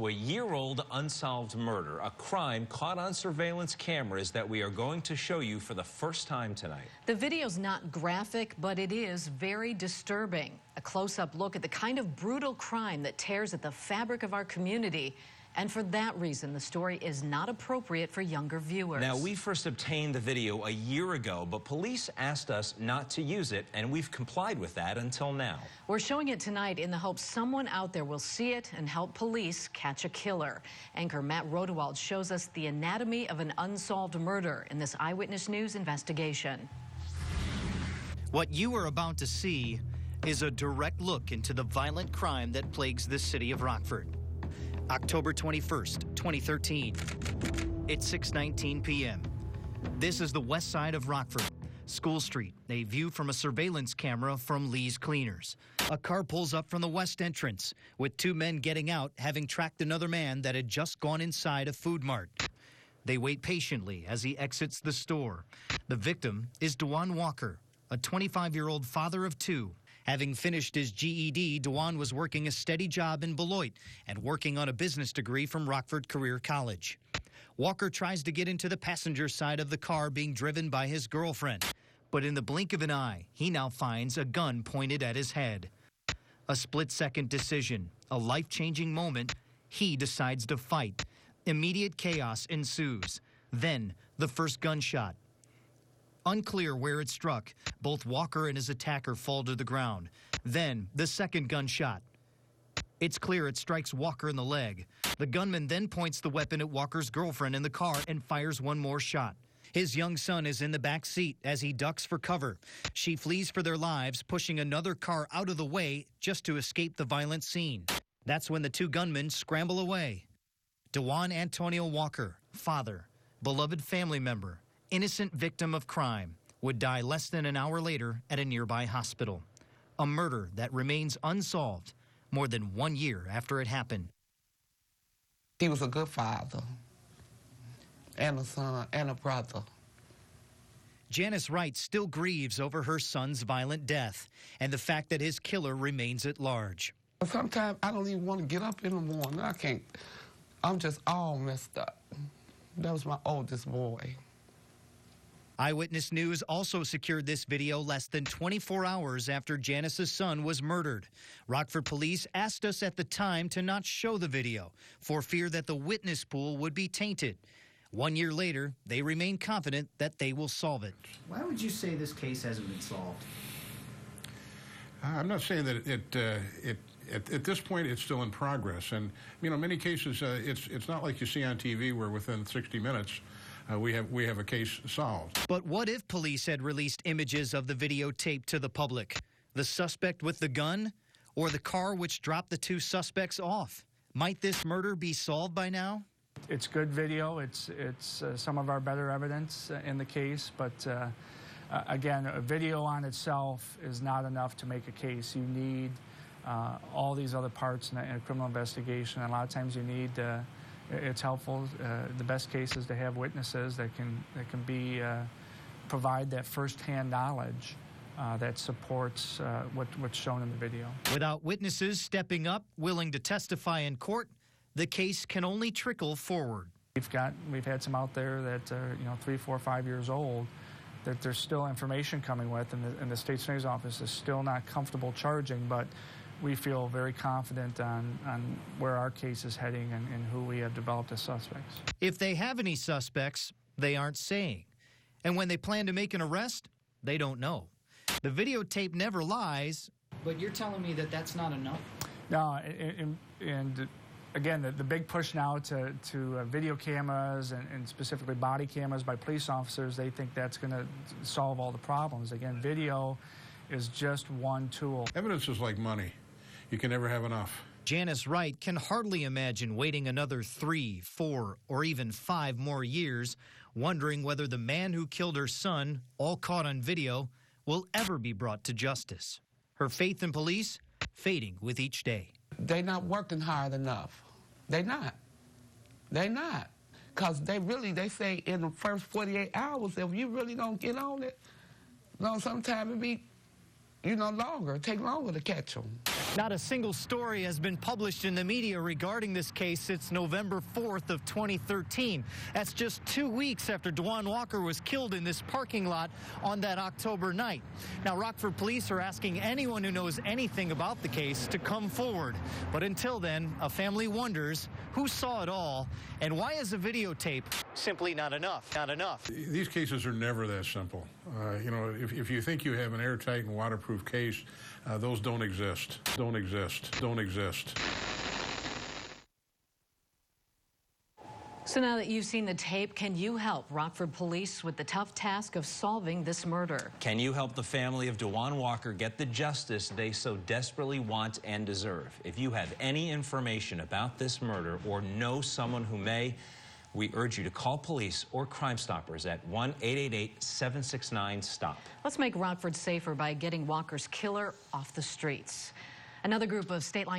A year-old unsolved murder, a crime caught on surveillance cameras that we are going to show you for the first time tonight. The video's not graphic, but it is very disturbing. A close-up look at the kind of brutal crime that tears at the fabric of our community. And for that reason, the story is not appropriate for younger viewers. Now, we first obtained the video a year ago, but police asked us not to use it, and we've complied with that until now. We're showing it tonight in the hope someone out there will see it and help police catch a killer. Anchor Matt Rodewald shows us the anatomy of an unsolved murder in this Eyewitness News investigation. What you are about to see is a direct look into the violent crime that plagues the city of Rockford. October 21st, 2013. It's 6:19 p.m. This is the west side of Rockford, School Street, a view from a surveillance camera from Lee's Cleaners. A car pulls up from the west entrance, with two men getting out, having tracked another man that had just gone inside a food mart. They wait patiently as he exits the store. The victim is DuJuan Walker, a 25-year-old father of two. Having finished his GED, DuJuan was working a steady job in Beloit and working on a business degree from Rockford Career College. Walker tries to get into the passenger side of the car being driven by his girlfriend. But in the blink of an eye, he now finds a gun pointed at his head. A split-second decision, a life-changing moment. He decides to fight. Immediate chaos ensues. Then, the first gunshot. Unclear where it struck, both Walker and his attacker fall to the ground. Then, the second gunshot. It's clear it strikes Walker in the leg. The gunman then points the weapon at Walker's girlfriend in the car and fires one more shot. His young son is in the back seat as he ducks for cover. She flees for their lives, pushing another car out of the way just to escape the violent scene. That's when the two gunmen scramble away. DuJuan Antonio Walker, father, beloved family member, innocent victim of crime, would die less than an hour later at a nearby hospital. A murder that remains unsolved more than 1 year after it happened. He was a good father, and a son, and a brother. Janice Wright still grieves over her son's violent death and the fact that his killer remains at large. Sometimes I don't even want to get up in the morning. I can't. I'm just all messed up. That was my oldest boy. Eyewitness News also secured this video less than 24 hours after Janice's son was murdered. Rockford police asked us at the time to not show the video for fear that the witness pool would be tainted. 1 year later, they remain confident that they will solve it. Why would you say this case hasn't been solved? I'm not saying that at this point it's still in progress, and you know, many cases it's not like you see on TV where within 60 minutes we have a case solved. But what if police had released images of the videotape to the public? The suspect with the gun, or the car which dropped the two suspects off? Might this murder be solved by now? It's good video. It's some of our better evidence in the case, but again, a video on itself is not enough to make a case. You need all these other parts in a criminal investigation. And a lot of times you need, it's helpful, the best case is to have witnesses that can provide that firsthand knowledge that supports what's shown in the video. Without witnesses stepping up, willing to testify in court, the case can only trickle forward. We've had some out there that are 3, 4, 5 years old that there's still information coming with, and the state attorney's office is still not comfortable charging, but we feel very confident on where our case is heading and who we have developed as suspects. If they have any suspects, they aren't saying. And when they plan to make an arrest, they don't know. The videotape never lies. But you're telling me that that's not enough? No, and again, the big push now to video cameras and specifically body cameras by police officers, they think that's going to solve all the problems. Again, video is just one tool. Evidence is like money. You can never have enough. Janice Wright can hardly imagine waiting another 3, 4, or even 5 more years, wondering whether the man who killed her son, all caught on video, will ever be brought to justice. Her faith in police fading with each day. They're not working hard enough. They're not. They're not. Because they say in the first 48 hours, if you really don't get on it, sometimes it be, longer. It take longer to catch them. Not a single story has been published in the media regarding this case since November 4th of 2013. That's just 2 weeks after DuJuan Walker was killed in this parking lot on that October night. Now, Rockford police are asking anyone who knows anything about the case to come forward. But until then, a family wonders who saw it all and why is a videotape simply not enough? Not enough. These cases are never that simple. You know, if you think you have an airtight and waterproof case, those don't exist. Don't exist. Don't exist. So now that you've seen the tape, can you help Rockford police with the tough task of solving this murder? Can you help the family of DuJuan Walker get the justice they so desperately want and deserve? If you have any information about this murder or know someone who may, we urge you to call police or Crime Stoppers at 1-888-769-STOP. Let's make Rockford safer by getting Walker's killer off the streets. Another group of state line